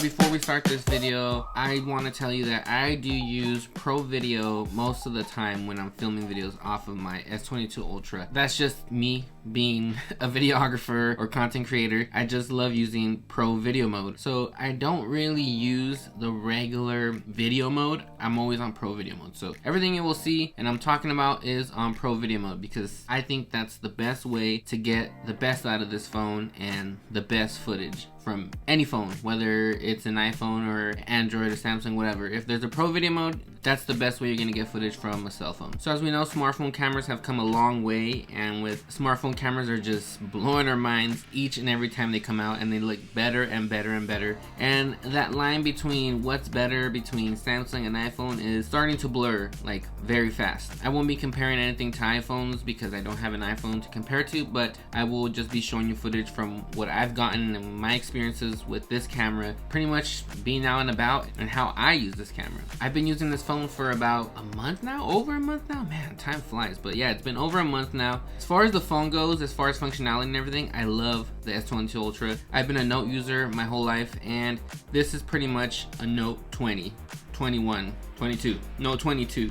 before we start this video, I want to tell you that I do use Pro Video most of the time when I'm filming videos off of my S22 Ultra. That's just me being a videographer or content creator. I just love using Pro Video mode. So I don't really use the regular video mode. I'm always on Pro Video mode. So everything you will see and I'm talking about is on Pro Video mode because I think that's the best way to get the best out of this phone and the best footage from any phone, whether it's an iPhone or Android or Samsung, whatever. If there's a Pro Video mode, that's the best way you're gonna get footage from a cell phone. So as we know, smartphone cameras have come a long way, and with smartphone cameras are just blowing our minds each and every time they come out, and they look better and better and better. And that line between what's better between Samsung and iPhone is starting to blur like very fast. I won't be comparing anything to iPhones because I don't have an iPhone to compare to, but I will just be showing you footage from what I've gotten and my experiences with this camera, pretty much being out and about, and how I use this camera. I've been using this phone for about a month now, over a month now. Man, time flies. But yeah, it's been over a month now. As far as the phone goes, as far as functionality and everything, I love the S22 Ultra. I've been a Note user my whole life, and this is pretty much a Note 20, 21, 22, Note 22.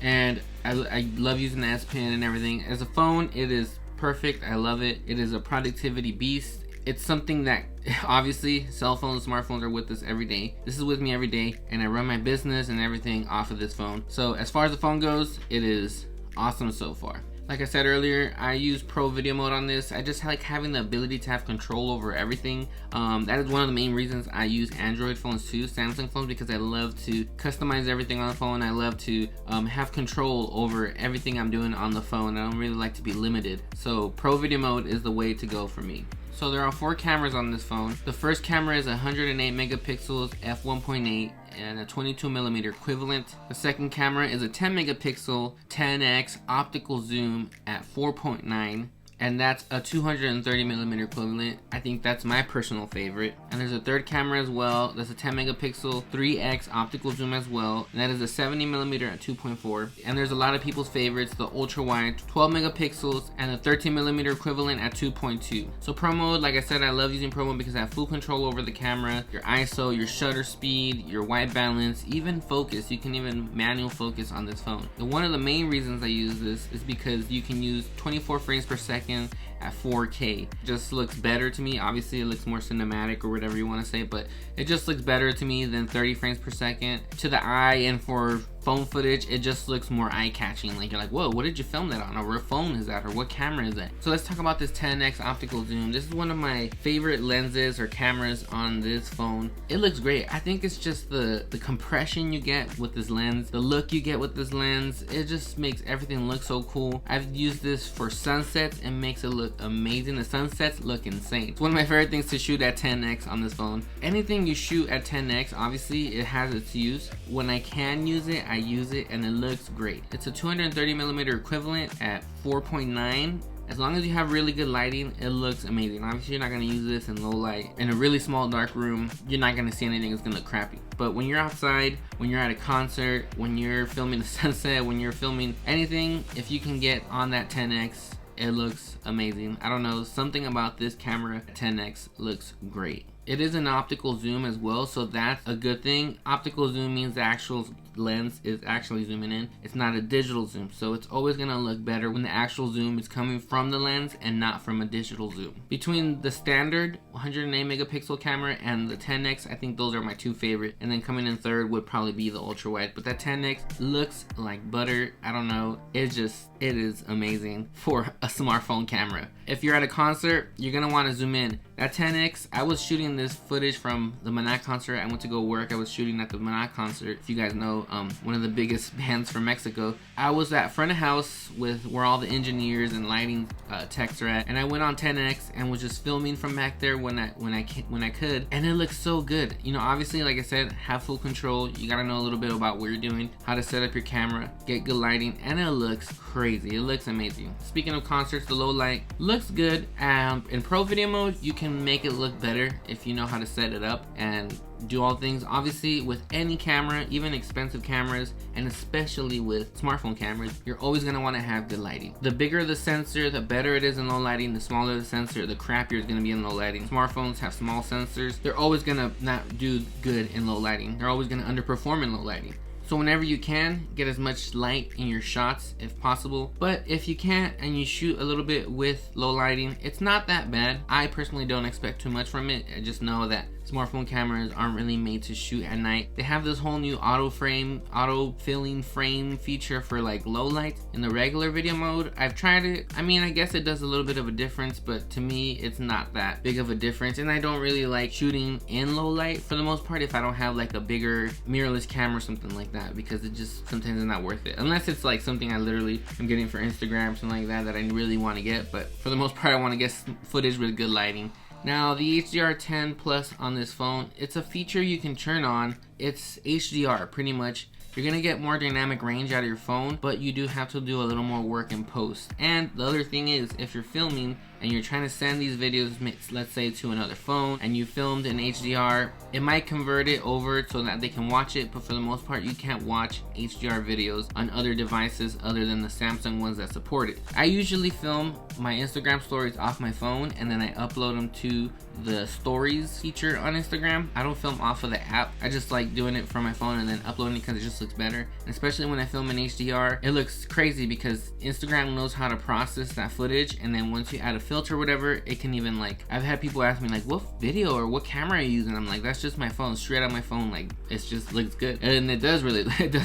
And I love using the S Pen and everything. As a phone, it is perfect. I love it. It is a productivity beast. It's something that obviously cell phones, smartphones are with us every day. This is with me every day, and I run my business and everything off of this phone. So as far as the phone goes, it is awesome so far. Like I said earlier, I use Pro Video mode on this. I just like having the ability to have control over everything. That is one of the main reasons I use Android phones too, Samsung phones, because I love to customize everything on the phone. I love to have control over everything I'm doing on the phone. I don't really like to be limited. So Pro Video mode is the way to go for me. So there are 4 cameras on this phone. The first camera is 108 megapixels f1.8 and a 22mm equivalent. The second camera is a 10 megapixel 10x optical zoom at 4.9, and that's a 230mm equivalent. I think that's my personal favorite. And there's a third camera as well. That's a 10 megapixel 3x optical zoom as well, and that is a 70mm at 2.4. And there's a lot of people's favorites, the ultra wide 12 megapixels and a 13mm equivalent at 2.2. So Pro mode, like I said, I love using Pro mode because I have full control over the camera, your ISO, your shutter speed, your white balance, even focus. You can even manual focus on this phone. And one of the main reasons I use this is because you can use 24 frames per second at 4K. Just looks better to me. Obviously it looks more cinematic or whatever you want to say, but it just looks better to me than 30 frames per second to the eye. And for phone footage, it just looks more eye-catching. Like you're like, whoa, what did you film that on, or what phone is that, or what camera is that? So let's talk about this 10x optical zoom. This is one of my favorite lenses or cameras on this phone. It looks great. I think it's just the compression you get with this lens, the look you get with this lens. It just makes everything look so cool. I've used this for sunsets and makes it look amazing. The sunsets look insane. It's one of my favorite things to shoot at 10x on this phone. Anything you shoot at 10x, obviously it has its use. When I can use it, I use it, and it looks great. It's a 230mm equivalent at 4.9. As long as you have really good lighting, it looks amazing. Obviously, you're not gonna use this in low light. In a really small dark room, you're not gonna see anything that's gonna look crappy. But when you're outside, when you're at a concert, when you're filming the sunset, when you're filming anything, if you can get on that 10x, it looks amazing. I don't know, something about this camera 10x looks great. It is an optical zoom as well, so that's a good thing. Optical zoom means the actual lens is actually zooming in. It's not a digital zoom, so it's always gonna look better when the actual zoom is coming from the lens and not from a digital zoom. Between the standard 108 megapixel camera and the 10x, I think those are my 2 favorite. And then coming in third would probably be the ultra wide. But that 10x looks like butter. I don't know. It is amazing for a smartphone camera. If you're at a concert, you're gonna want to zoom in. That 10x, I was shooting this footage from the Maná concert. I went to go work. I was shooting at the Maná concert. If you guys know, one of the biggest bands from Mexico. I was at front of house with where all the engineers and lighting techs are at, and I went on 10x and was just filming from back there when I could, and it looks so good. You know, obviously, like I said, have full control. You gotta know a little bit about what you're doing, how to set up your camera, get good lighting, and it looks crazy. It looks amazing. Speaking of concerts, the low light looks good. In Pro Video mode, you can make it look better if you know how to set it up, and do all things. Obviously, with any camera, even expensive cameras, and especially with smartphone cameras, you're always going to want to have good lighting. The bigger the sensor, the better it is in low lighting. The smaller the sensor, the crappier it's going to be in low lighting. Smartphones have small sensors. They're always going to not do good in low lighting. They're always going to underperform in low lighting. So whenever you can, get as much light in your shots if possible. But if you can't and you shoot a little bit with low lighting, it's not that bad. I personally don't expect too much from it. I just know that smartphone cameras aren't really made to shoot at night. They have this whole new auto filling frame feature for like low light in the regular video mode. I've tried it. I mean, I guess it does a little bit of a difference, but to me it's not that big of a difference, and I don't really like shooting in low light for the most part if I don't have like a bigger mirrorless camera or something like that, because it just sometimes is not worth it, unless it's like something I literally am getting for Instagram, something like that I really want to get. But for the most part, I want to get footage with good lighting. Now, the HDR10 Plus on this phone, it's a feature you can turn on. It's HDR pretty much. You're gonna get more dynamic range out of your phone, but you do have to do a little more work in post. And the other thing is, if you're filming and you're trying to send these videos, let's say to another phone, and you filmed in HDR, it might convert it over so that they can watch it, but for the most part, you can't watch HDR videos on other devices other than the Samsung ones that support it. I usually film my Instagram stories off my phone, and then I upload them to the stories feature on Instagram. I don't film off of the app. I just like doing it from my phone and then uploading it because it just looks better. And especially when I film in HDR, it looks crazy because Instagram knows how to process that footage, and then once you add a filter or whatever, it can even like, I've had people ask me like, what video or what camera are you using? I'm like, that's just my phone, straight out my phone. Like, it's just looks good, and it does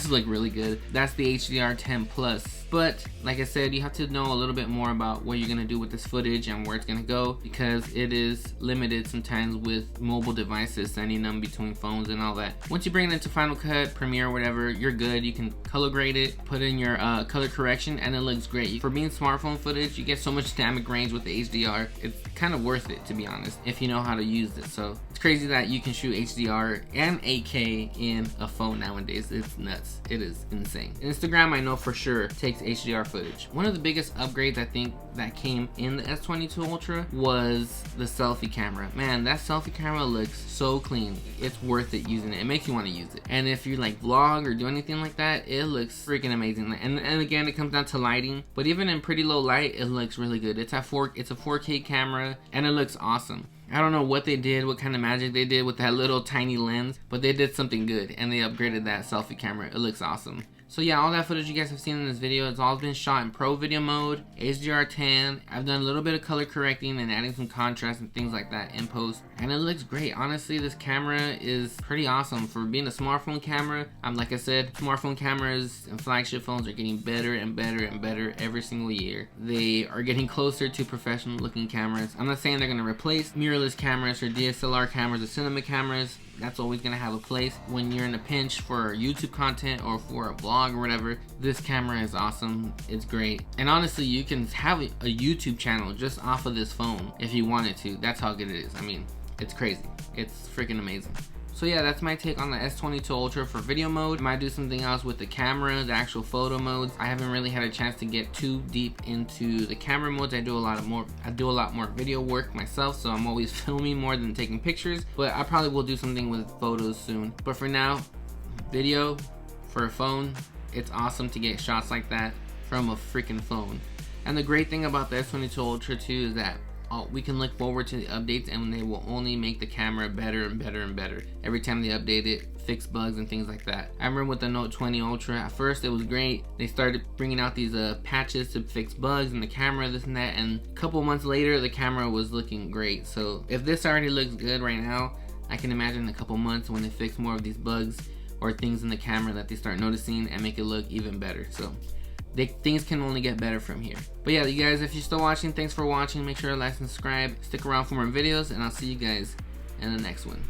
look really good. That's the HDR10 Plus. But like I said, you have to know a little bit more about what you're gonna do with this footage and where it's gonna go, because it is limited sometimes with mobile devices, sending them between phones and all that. Once you bring it into Final Cut, Premiere, whatever, you're good. You can color grade it, put in your color correction, and it looks great. For being smartphone footage, you get so much dynamic range with the HDR. It's kind of worth it, to be honest, if you know how to use it. So it's crazy that you can shoot HDR and 8K in a phone nowadays. It's nuts. It is insane. Instagram, I know for sure, takes HDR footage. One of the biggest upgrades I think that came in the S22 Ultra was the selfie camera. Man, that selfie camera looks so clean. It's worth it using it. It makes you want to use it. And if you like vlog or do anything like that, it looks freaking amazing. And again, it comes down to lighting, but even in pretty low light, it looks really good. It's a 4K camera, and it looks awesome. I don't know what they did, what kind of magic they did with that little tiny lens, but they did something good, and they upgraded that selfie camera. It looks awesome. So yeah, all that footage you guys have seen in this video, it's all been shot in Pro Video mode, HDR10. I've done a little bit of color correcting and adding some contrast and things like that in post, and it looks great. Honestly, this camera is pretty awesome for being a smartphone camera. Like I said, smartphone cameras and flagship phones are getting better and better and better every single year. They are getting closer to professional looking cameras. I'm not saying they're going to replace mirrorless cameras or DSLR cameras or cinema cameras. That's always going to have a place when you're in a pinch for YouTube content or for a vlog or whatever. This camera is awesome. It's great. And honestly, you can have a YouTube channel just off of this phone if you wanted to. That's how good it is. I mean, it's crazy. It's freaking amazing. So yeah, that's my take on the S22 Ultra for video mode. I might do something else with the camera, the actual photo modes. I haven't really had a chance to get too deep into the camera modes. I do a lot more video work myself, so I'm always filming more than taking pictures. But I probably will do something with photos soon. But for now, video for a phone, it's awesome to get shots like that from a freaking phone. And the great thing about the S22 Ultra too is that we can look forward to the updates, and they will only make the camera better and better and better every time they update it, fix bugs and things like that. I remember with the Note 20 Ultra, at first it was great. They started bringing out these patches to fix bugs in the camera, this and that, and a couple months later the camera was looking great. So if this already looks good right now, I can imagine in a couple months when they fix more of these bugs or things in the camera that they start noticing and make it look even better. So things can only get better from here. But yeah, you guys, if you're still watching, thanks for watching. Make sure to like and subscribe. Stick around for more videos, and I'll see you guys in the next one.